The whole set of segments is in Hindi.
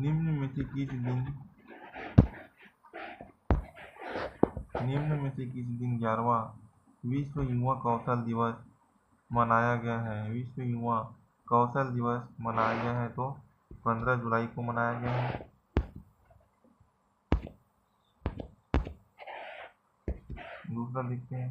निम्न में से किस दिन 11वां विश्व युवा कौशल दिवस मनाया गया है? विश्व युवा कौशल दिवस मनाया गया है तो 15 जुलाई को मनाया गया है। दूसरा देखते हैं।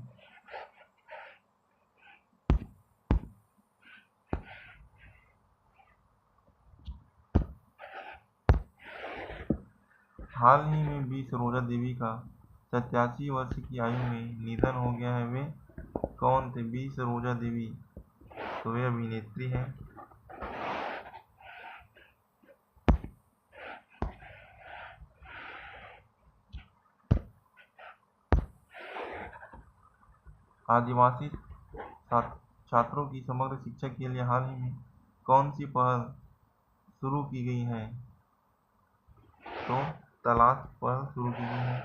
हाल ही में बी सरोजा देवी का 87 वर्ष की आयु में निधन हो गया है। वे कौन थे? बी सरोजा देवी। तो वे अभिनेत्री हैं। आदिवासी छात्रों की समग्र शिक्षा के लिए हाल ही में कौन सी पहल शुरू की गई है? तो तलाश पहल शुरू की गई है।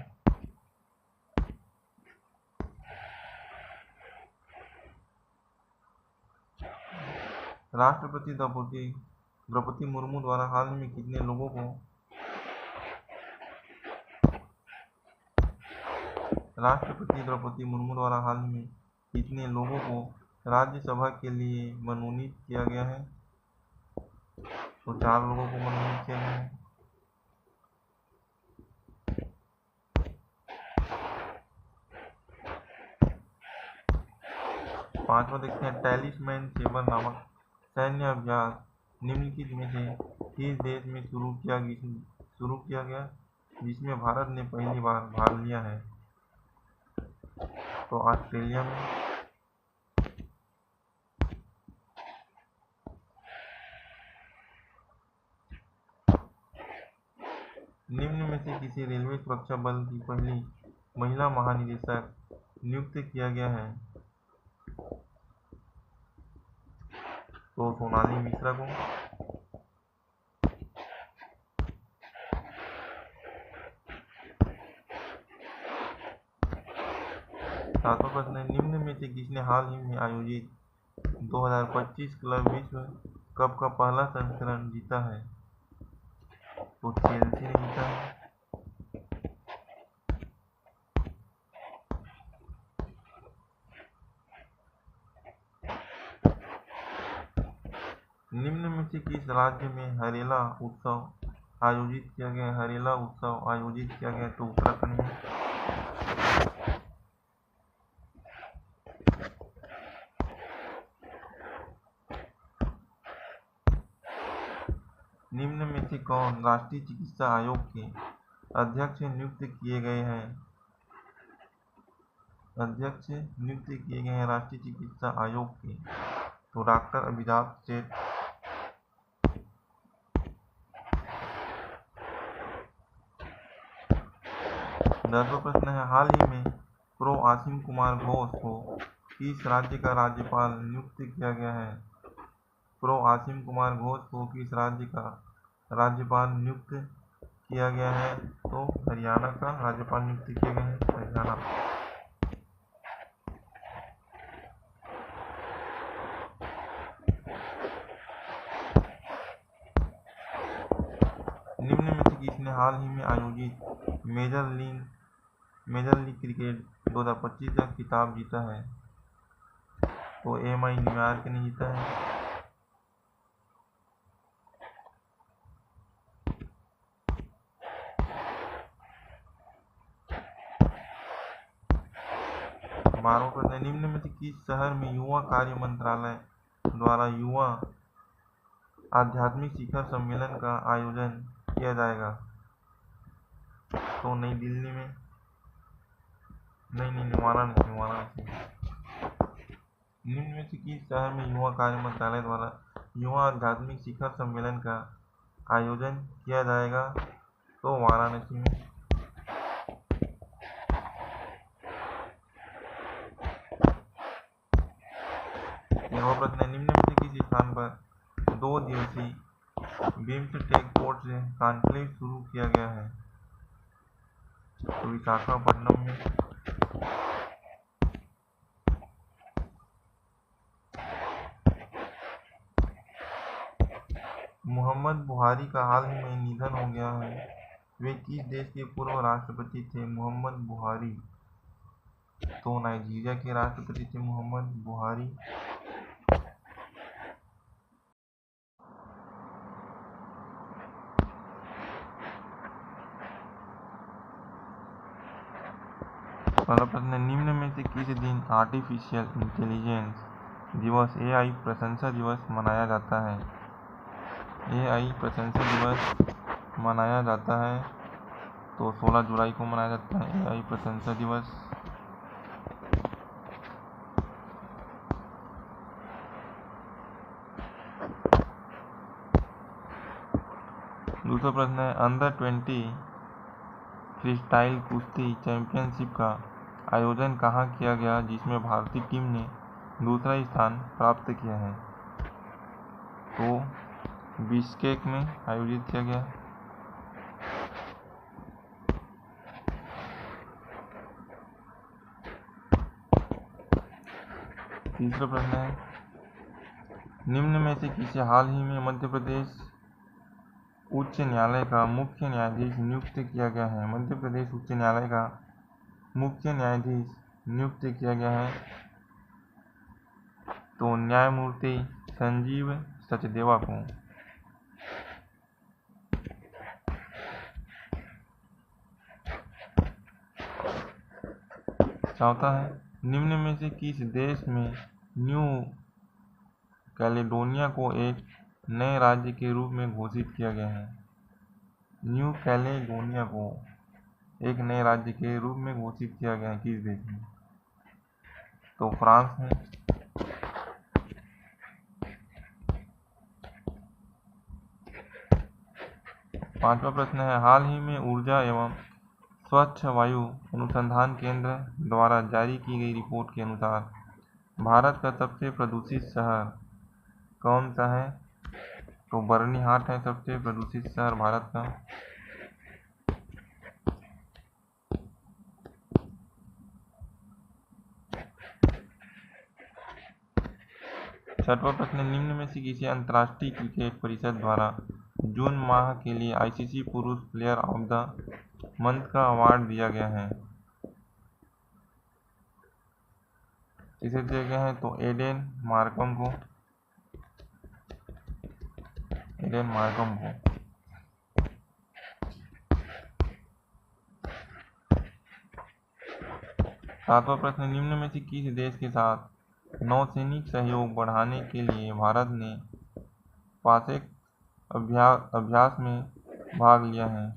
राष्ट्रपति द्रौपदी मुर्मू द्वारा हाल ही में कितने लोगों को राज्यसभा के लिए मनोनीत किया गया है? तो 4 लोगों को मनोनीत किया गया है। पांचवा देखते हैं। टैलिस्मैन 7 नामक सैन्य अभ्यास निम्नलिखित में से किस देश में शुरू किया गया जिसमें भारत ने पहली बार भाग लिया है? तो ऑस्ट्रेलिया में। निम्न में से किसी रेलवे सुरक्षा बल की पहली महिला महानिदेशक नियुक्त किया गया है? तो सोनाली मिश्रा को। सातवां प्रश्न है। निम्न में से किसने हाल ही में आयोजित 2025 क्लब विश्व कप का पहला संस्करण जीता है? तो चेल्सी ने जीता है। निम्न में से किस राज्य में हरेला उत्सव आयोजित किया गया? हरेला उत्सव आयोजित किया गया तो उत्तराखंड में। निम्न में से कौन राष्ट्रीय चिकित्सा आयोग के अध्यक्ष नियुक्त किए गए हैं? राष्ट्रीय चिकित्सा आयोग के तो डॉक्टर अमिताभ सेठ। 10वां प्रश्न है। हाल ही में प्रो आसिम कुमार घोष को किस राज्य का राज्यपाल नियुक्त किया गया है? प्रो आसिम कुमार घोष को किस राज्य का राज्यपाल नियुक्त किया गया है? तो हरियाणा का राज्यपाल नियुक्त किया गया है, हरियाणा। निम्न में से किसने हाल ही में आयोजित मेजर लीग क्रिकेट 2025 का खिताब जीता है? तो एमआई न्यूयॉर्क ने जीता है। बारहवां प्रश्न। निम्न में से किस शहर में युवा कार्य मंत्रालय द्वारा युवा आध्यात्मिक शिखर सम्मेलन का आयोजन किया जाएगा? तो नई दिल्ली में। नहीं, वाराणसी। निम्न में से किस शहर में युवा कार्य मंत्रालय द्वारा युवा आध्यात्मिक शिखर सम्मेलन का आयोजन किया जाएगा? तो वाराणसी में। प्रश्न। निम्न में से किस स्थान पर 2 दिवसीय बिम्सटेक पोर्ट्स कॉन्क्लेव शुरू किया गया है? तो विशाखापट्टनम में। मोहम्मद बुहारी का हाल ही में निधन हो गया है। वे किस देश के पूर्व राष्ट्रपति थे? मोहम्मद बुहारी तो नाइजीरिया के राष्ट्रपति थे मोहम्मद बुहारी। पहला प्रश्न, निम्न में से किस दिन आर्टिफिशियल इंटेलिजेंस दिवस एआई प्रशंसा दिवस मनाया जाता है? एआई प्रशंसा दिवस मनाया जाता है तो 16 जुलाई को मनाया जाता है एआई प्रशंसा दिवस। दूसरा प्रश्न है, अंडर 20 फ्रीस्टाइल कुश्ती चैंपियनशिप का आयोजन कहाँ किया गया जिसमें भारतीय टीम ने दूसरा स्थान प्राप्त किया है? तो बिश्केक में आयोजित किया गया। तीसरा प्रश्न है, निम्न में से किसे हाल ही में मध्य प्रदेश उच्च न्यायालय का मुख्य न्यायाधीश नियुक्त किया गया है? मध्य प्रदेश उच्च न्यायालय का मुख्य न्यायाधीश नियुक्त किया गया है तो न्यायमूर्ति संजीव सचदेवा को। चौथा है, निम्न में से किस देश में न्यू कैलेडोनिया को एक नए राज्य के रूप में घोषित किया गया है? न्यू कैलेडोनिया को एक नए राज्य के रूप में घोषित किया गया है किस देश में? तो फ्रांस में। पांचवा प्रश्न है, हाल ही में ऊर्जा एवं स्वच्छ वायु अनुसंधान केंद्र द्वारा जारी की गई रिपोर्ट के अनुसार भारत का सबसे प्रदूषित शहर कौन सा है? तो बर्निहाट है सबसे प्रदूषित शहर भारत का। छठवां प्रश्न, निम्न में से किसी अंतर्राष्ट्रीय क्रिकेट परिषद द्वारा जून माह के लिए आईसीसी पुरुष प्लेयर ऑफ द मंथ का अवार्ड दिया गया है? किसे दिया गया है? तो एडेन मार्कम को। सातवां प्रश्न, निम्न में से किस देश के साथ नौसैनिक सहयोग बढ़ाने के लिए भारत ने पासेक अभ्यास में भाग लिया है?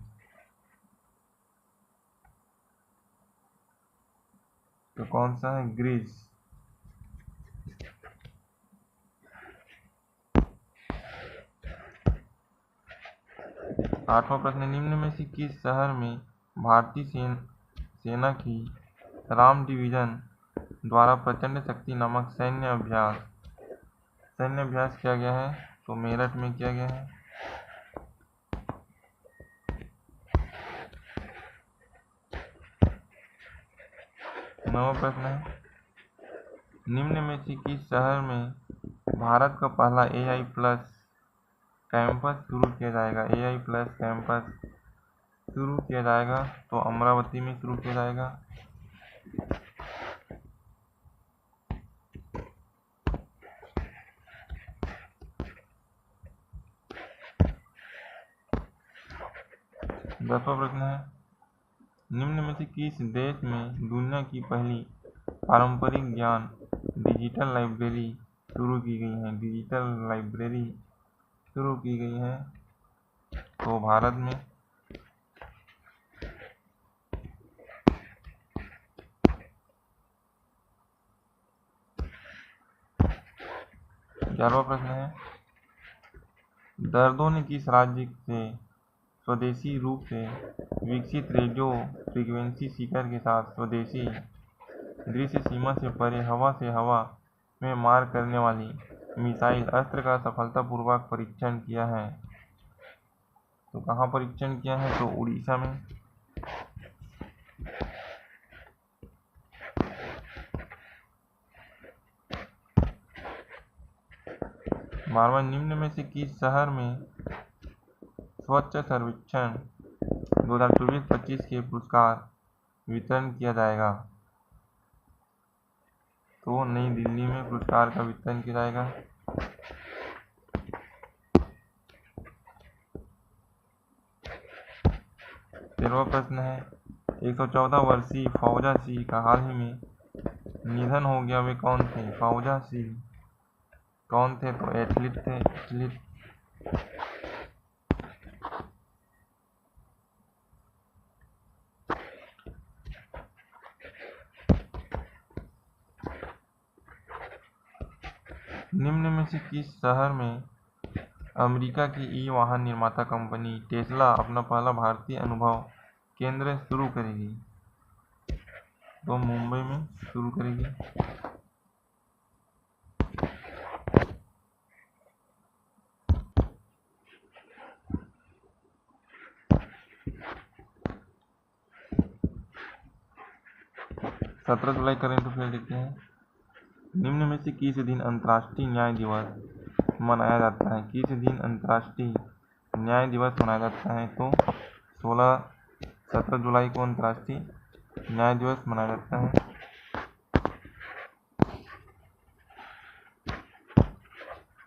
तो कौन सा है? ग्रीस। आठवां प्रश्न, निम्न में से किस शहर में भारतीय सेना की राम डिवीजन द्वारा प्रचंड शक्ति नामक सैन्य अभ्यास किया गया है? तो मेरठ में किया गया है। नौवां प्रश्न है, निम्न में से किस शहर में भारत का पहला AI प्लस कैंपस शुरू किया जाएगा? AI प्लस कैंपस शुरू किया जाएगा तो अमरावती में शुरू किया जाएगा। 10वां प्रश्न है, निम्न में से किस देश में दुनिया की पहली पारंपरिक ज्ञान डिजिटल लाइब्रेरी शुरू की गई है? डिजिटल लाइब्रेरी शुरू की गई है तो भारत में। 11वां प्रश्न है, दर्दों ने किस राज्य से स्वदेशी रूप से विकसित रेडियो फ्रीक्वेंसी सीकर के साथ स्वदेशी दृश्य सीमा से परे हवा से हवा में मार करने वाली मिसाइल अस्त्र का सफलतापूर्वक परीक्षण किया है? तो कहाँ परीक्षण किया है? तो उड़ीसा में। 12 12वां, निम्न में से किस शहर में स्वच्छ सर्वेक्षण 2024-25 के पुरस्कार वितरण किया जाएगा? तो नई दिल्ली में पुरस्कार का वितरण किया जाएगा। 13वां प्रश्न है, 114 वर्षीय फौजा सिंह का हाल ही में निधन हो गया, वे कौन थे? फौजा सिंह कौन थे? तो एथलीट थे। एथलीट। निम्न में से किस शहर में अमेरिका की ई वाहन निर्माता कंपनी टेस्ला अपना पहला भारतीय अनुभव केंद्र शुरू करेगी? तो मुंबई में शुरू करेगी। 17 जुलाई करेंट अफेयर देखते हैं। निम्न में से किस दिन अंतर्राष्ट्रीय न्याय दिवस मनाया जाता है? किस दिन अंतर्राष्ट्रीय न्याय दिवस मनाया जाता है? तो 17 जुलाई को अंतर्राष्ट्रीय न्याय दिवस मनाया जाता है।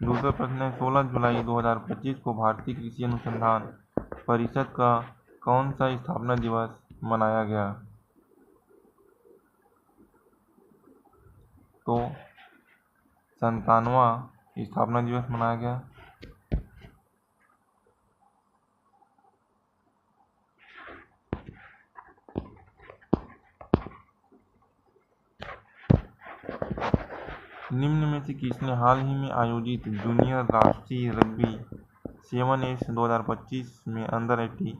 दूसरा प्रश्न है, 16 जुलाई 2025 को भारतीय कृषि अनुसंधान परिषद का कौन सा स्थापना दिवस मनाया गया? तो 97वां स्थापना दिवस मनाया गया। निम्न में से किसने हाल ही में आयोजित जूनियर राष्ट्रीय रग्बी 7 2025 में अंडर 18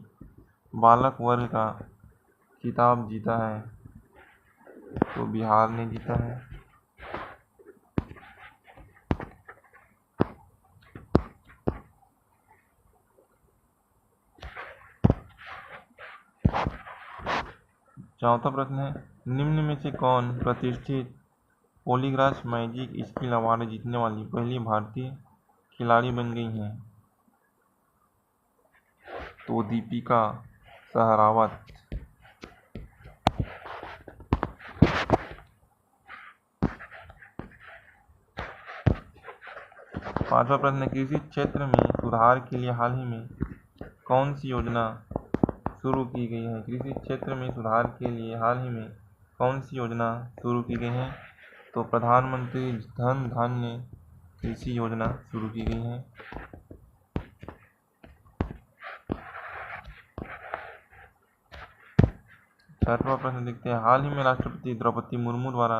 बालक वर्ग का खिताब जीता है? तो बिहार ने जीता है। चौथा प्रश्न है, निम्न में से कौन प्रतिष्ठित पॉलीग्राफ मैजिक स्किल अवार्ड जीतने वाली पहली भारतीय खिलाड़ी बन गई हैं? तो दीपिका सहरावत। पांचवा प्रश्न, कृषि क्षेत्र में सुधार के लिए हाल ही में कौन सी योजना शुरू की गई है? कृषि क्षेत्र में सुधार के लिए हाल ही में कौन सी योजना शुरू की गई है? तो प्रधानमंत्री धन धान्य कृषि योजना शुरू की गई है। छठवां प्रश्न देखते हैं, हाल ही में राष्ट्रपति द्रौपदी मुर्मू द्वारा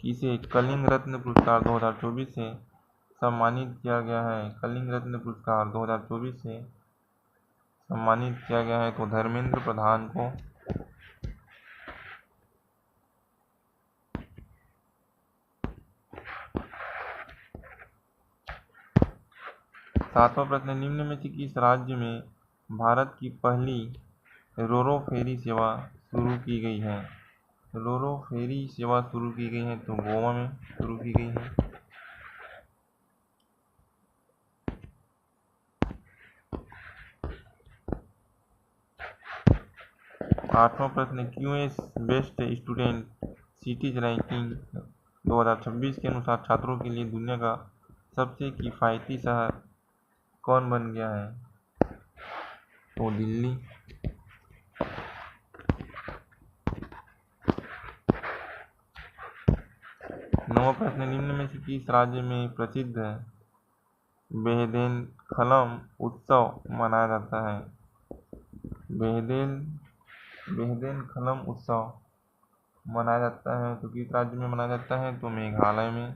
किसे कलिंग रत्न पुरस्कार 2024 से सम्मानित किया गया है? कलिंग रत्न पुरस्कार 2024 से सम्मानित किया गया है। तो धर्मेंद्र प्रधान को। सातवां प्रश्न, निम्न में से किस राज्य में भारत की पहली रोरो फेरी सेवा शुरू की गई है? रोरो फेरी सेवा शुरू की गई है। तो गोवा में शुरू की गई है। आठवां प्रश्न, QS best student cities ranking 2026 के अनुसार छात्रों के लिए दुनिया का सबसे किफायती शहर कौन बन गया है? तो दिल्ली। नौवां प्रश्न, निम्न में से किस राज्य में प्रसिद्ध बेहदेनखलम उत्सव मनाया जाता है? बेहदेनखलम उत्सव मनाया जाता है। तो किस राज्य में मनाया जाता है? तो मेघालय में।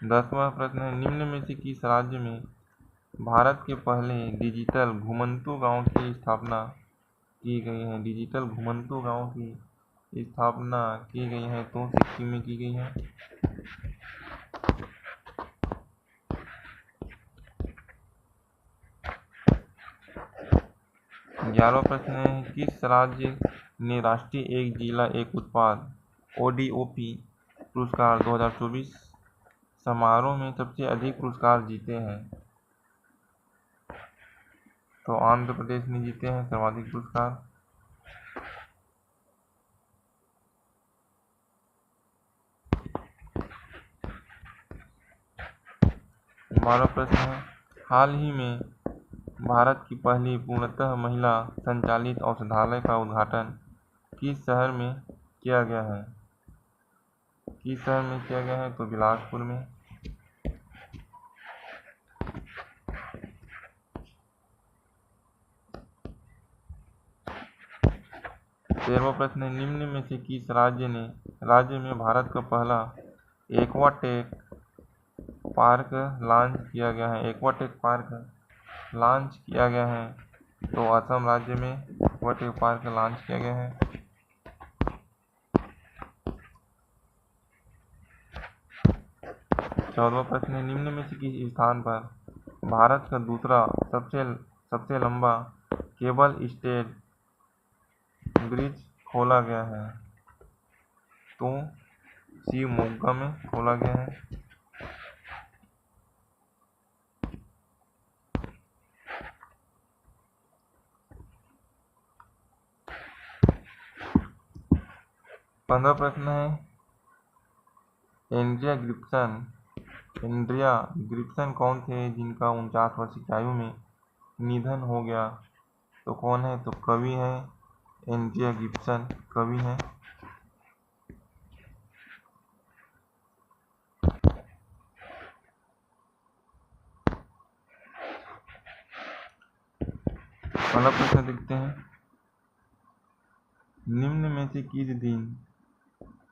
10वां प्रश्न है, निम्न में से किस राज्य में भारत के पहले डिजिटल घुमंतू गांव की स्थापना की गई है? डिजिटल घुमंतू गांव की स्थापना की गई है। तो सिक्किम में की गई है। 11वां प्रश्न है, किस राज्य ने राष्ट्रीय एक जिला एक उत्पाद ODOP पुरस्कार 2024 समारोह में सबसे अधिक पुरस्कार जीते हैं? तो आंध्र प्रदेश ने जीते हैं सर्वाधिक पुरस्कार। 12 प्रश्न है, हाल ही में भारत की पहली पूर्णतः महिला संचालित औषधालय का उद्घाटन किस शहर में किया गया है? किस शहर में किया गया है? तो बिलासपुर में। 13वां प्रश्न है, निम्न में से किस राज्य में भारत का पहला एक्वाटेक पार्क लॉन्च किया गया है? एक्वाटेक पार्क लॉन्च किया गया है तो असम राज्य में एक्वाटेक पार्क लॉन्च किया गया है। 14वां प्रश्न है, निम्न में से किस स्थान पर भारत का दूसरा सबसे लंबा केबल स्टेड ब्रिज खोला गया है? तो शिवमोगा में खोला गया है। 15वां प्रश्न है, एंड्रिया गिब्सन कौन थे जिनका 49 वर्ष की आयु में निधन हो गया? तो कौन है? तो कवि है, एंड्रिया गिब्सन कवि है। 16वां प्रश्न देखते हैं, निम्न में से किस दिन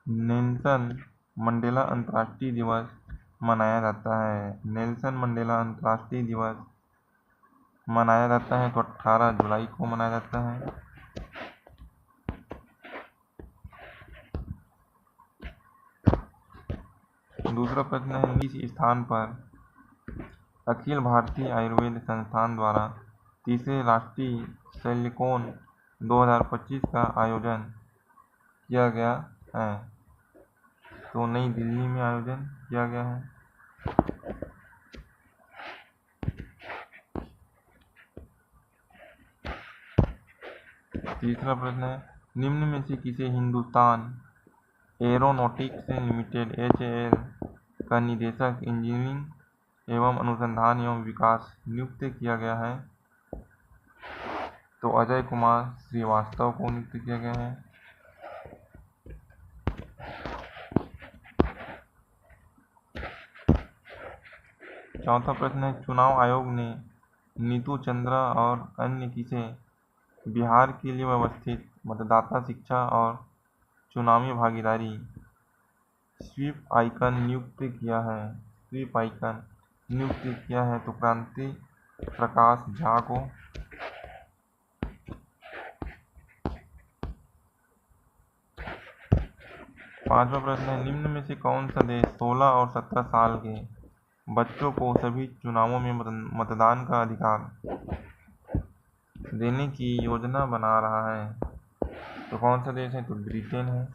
नेल्सन मंडेला अंतर्राष्ट्रीय दिवस मनाया जाता है? नेल्सन मंडेला अंतर्राष्ट्रीय दिवस मनाया जाता है तो 18 जुलाई को मनाया जाता है। दूसरा प्रश्न है, किस स्थान पर अखिल भारतीय आयुर्वेद संस्थान द्वारा तीसरे राष्ट्रीय शल्यकोन 2025 का आयोजन किया गया है? तो नई दिल्ली में आयोजन किया गया है। तीसरा प्रश्न है, निम्न में से किसे हिंदुस्तान एरोनॉटिक्स लिमिटेड HAL का निदेशक इंजीनियरिंग एवं अनुसंधान एवं विकास नियुक्त किया गया है? तो अजय कुमार श्रीवास्तव को नियुक्त किया गया है। चौथा प्रश्न है, चुनाव आयोग ने नीतू चंद्रा और अन्य किसे बिहार के लिए व्यवस्थित मतदाता शिक्षा और चुनावी भागीदारी स्वीप आइकन नियुक्त किया है? स्वीप आइकन नियुक्त किया है तो क्रांति प्रकाश झा को। 5वां प्रश्न है, निम्न में से कौन सा देश 16 और 17 साल के बच्चों को सभी चुनावों में मतदान का अधिकार देने की योजना बना रहा है? तो कौन सा देश है? तो ब्रिटेन है।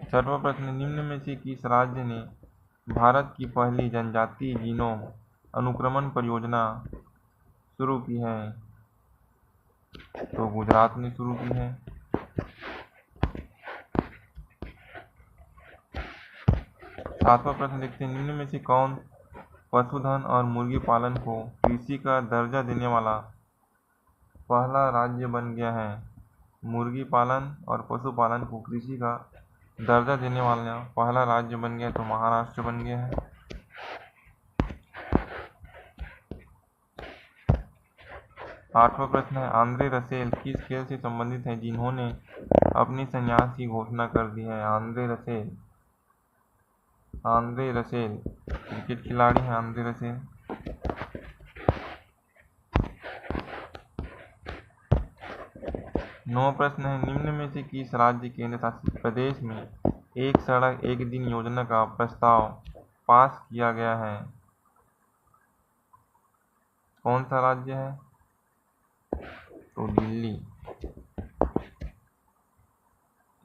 6वां प्रश्न, निम्न में से किस राज्य ने भारत की पहली जनजातीय जीनोम अनुक्रमण परियोजना शुरू की है? तो गुजरात ने शुरू की है। 7वां प्रश्न देखते हैं, निम्न में से कौन पशुधन और मुर्गी पालन को कृषि का दर्जा देने वाला पहला राज्य बन गया है? मुर्गी पालन और पशुपालन को कृषि का दर्जा देने वाला पहला राज्य बन गया तो महाराष्ट्र बन गया है। 8वां प्रश्न है, आंद्रे रसेल किस खेल से संबंधित है जिन्होंने अपनी संन्यास की घोषणा कर दी है? आंद्रे रसेल क्रिकेट खिलाड़ी हैं। आंद्रे रसेल 9वां प्रश्न है, निम्न में से किस राज्य केंद्र शासित प्रदेश में एक सड़क एक दिन योजना का प्रस्ताव पास किया गया है? कौन सा राज्य है? तो दिल्ली।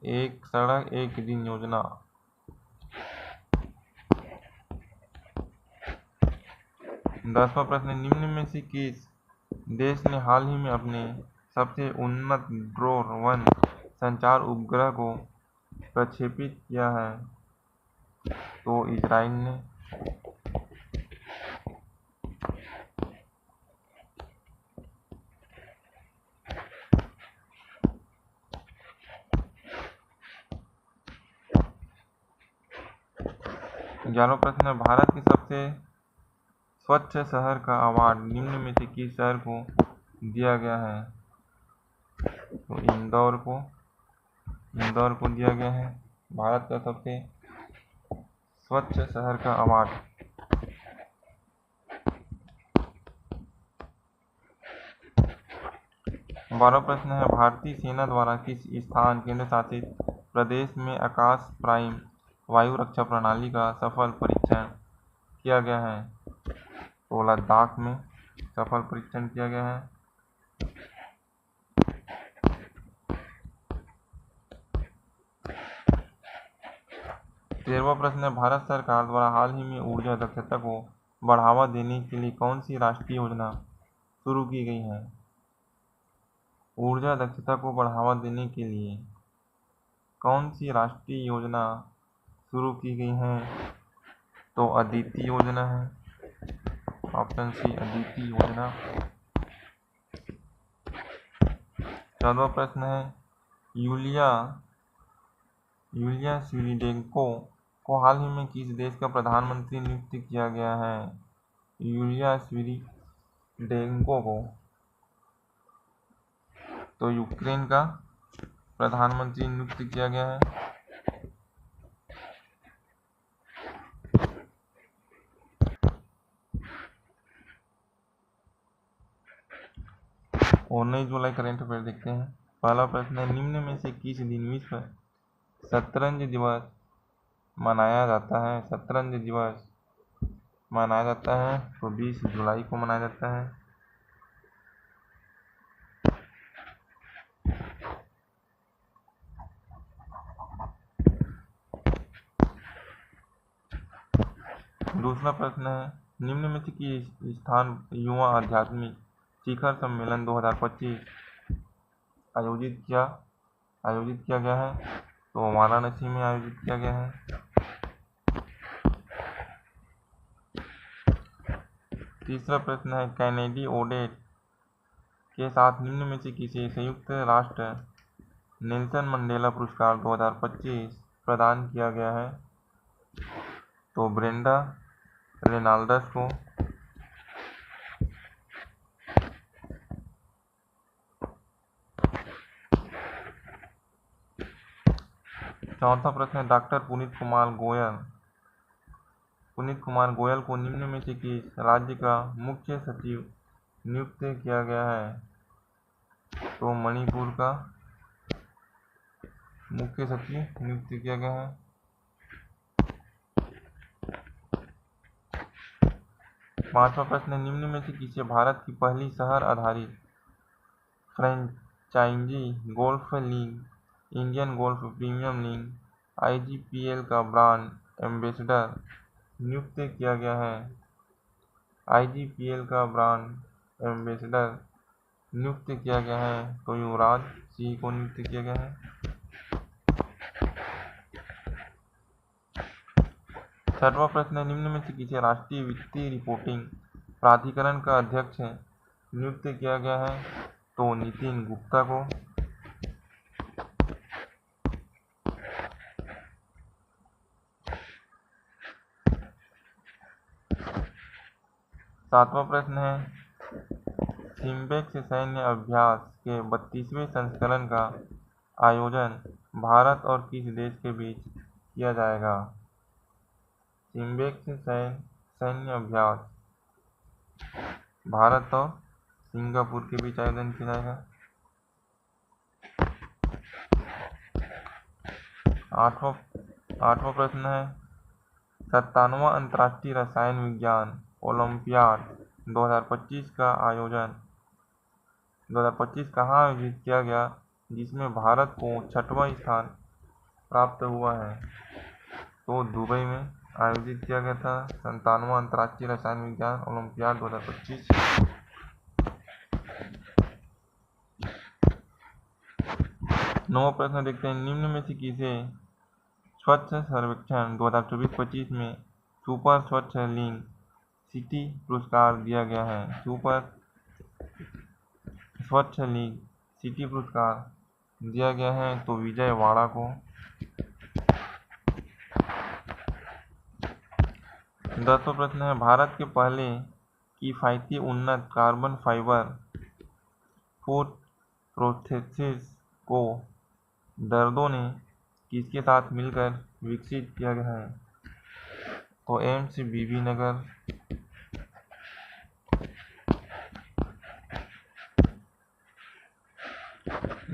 एक सड़क एक दिन योजना। 10वां प्रश्न, निम्न में से किस देश ने हाल ही में अपने सबसे उन्नत ड्रोन संचार उपग्रह को प्रक्षेपित किया है? तो इजराइल ने। 11वां प्रश्न, भारत के सबसे स्वच्छ शहर का अवार्ड निम्न में से किस शहर को दिया गया है? तो इंदौर को दिया गया है भारत का सबसे स्वच्छ शहर का अवार्ड। 12वां प्रश्न है, भारतीय सेना द्वारा किस स्थान केंद्र शासित प्रदेश में आकाश प्राइम वायु रक्षा प्रणाली का सफल परीक्षण किया गया है? तो लद्दाख में सफल परीक्षण किया गया है। 13वां प्रश्न है, भारत सरकार द्वारा हाल ही में ऊर्जा दक्षता को बढ़ावा देने के लिए कौन सी राष्ट्रीय योजना शुरू की गई है? ऊर्जा दक्षता को बढ़ावा देने के लिए कौन सी राष्ट्रीय योजना शुरू की गई है? तो अदिति योजना है, ऑप्शन सी अदिति योजना। 14वां प्रश्न है, यूलिया स्वीडेंको को हाल ही में किस देश का प्रधानमंत्री नियुक्त किया गया है? यूलिया स्वीडेंको को तो यूक्रेन का प्रधानमंत्री नियुक्त किया गया है। और 19 जुलाई करंट अफेयर देखते हैं। पहला प्रश्न है, निम्न में से किस दिन विश्व शतरंज दिवस मनाया जाता है? शतरंज दिवस मनाया जाता है तो 20 जुलाई को मनाया जाता है। दूसरा प्रश्न है, निम्न में से किस स्थान युवा आध्यात्मिक शिखर सम्मेलन 2025 आयोजित किया गया है? तो वाराणसी में आयोजित किया गया है। तीसरा प्रश्न है, कैनेडी ओडेट के साथ निम्न में से किसे संयुक्त राष्ट्र नेल्सन मंडेला पुरस्कार 2025 प्रदान किया गया है? तो ब्रेंडा रेनाल्डस को। चौथा प्रश्न है, डॉक्टर पुनीत कुमार गोयल को निम्न में से किस राज्य का मुख्य सचिव नियुक्त किया गया है? तो मणिपुर का मुख्य सचिव नियुक्त किया गया है। पांचवा प्रश्न है, निम्न में से किसे भारत की पहली शहर आधारित franchisee golf league Indian golf premium league IGPL का ब्रांड एम्बेसडर नियुक्त किया गया है? IGPL का ब्रांड एम्बेसडर नियुक्त किया गया है तो युवराज सिंह को नियुक्त किया गया है। छठवां प्रश्न है, निम्न में से किसे राष्ट्रीय वित्तीय रिपोर्टिंग प्राधिकरण का अध्यक्ष नियुक्त किया गया है? तो नितिन गुप्ता को। सातवां प्रश्न है, सिम्बेक्स सैन्य अभ्यास के 32वें संस्करण का आयोजन भारत और किस देश के बीच किया जाएगा? सिम्बेक्स सैन्य अभ्यास भारत और सिंगापुर के बीच आयोजन किया जाएगा। आठवां प्रश्न है, 57वां अंतर्राष्ट्रीय रसायन विज्ञान ओलंपियाड 2025 का आयोजन 2025 कहाँ आयोजित किया गया, जिसमें भारत को 6वां स्थान प्राप्त हुआ है? तो दुबई में आयोजित किया गया था 97वां अंतर्राष्ट्रीय रसायन विज्ञान ओलंपियाड 2025। 9वां प्रश्न देखते हैं, निम्न में से किसे स्वच्छ सर्वेक्षण 2024-25 में सुपर स्वच्छ लिंग सिटी पुरस्कार दिया गया है? सुपर स्वच्छ लिंग सिटी पुरस्कार दिया गया है तो विजयवाड़ा को। 10वां प्रश्न है, भारत के पहले किफायती उन्नत कार्बन फाइबर फूड प्रोसेसेस को दर्दों ने किसके साथ मिलकर विकसित किया गया है? तो एम्स बीबी नगर।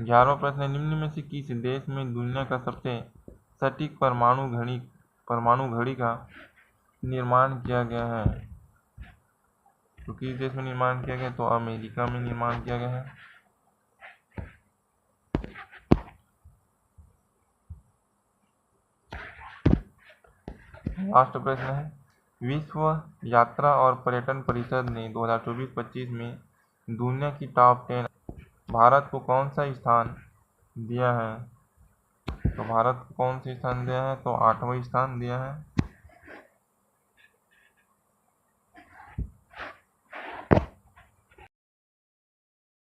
11वां प्रश्न है, निम्न में से किस देश में दुनिया का सबसे सटीक परमाणु घड़ी का निर्माण किया गया है? तो किस देश में निर्माण किया गया? तो अमेरिका में निर्माण किया गया है। लास्ट प्रश्न है, विश्व यात्रा और पर्यटन परिषद ने 2024-25 में दुनिया की टॉप 10 भारत को कौन सा स्थान दिया है? तो भारत को कौन सा स्थान दिया है? तो 8वां स्थान दिया है।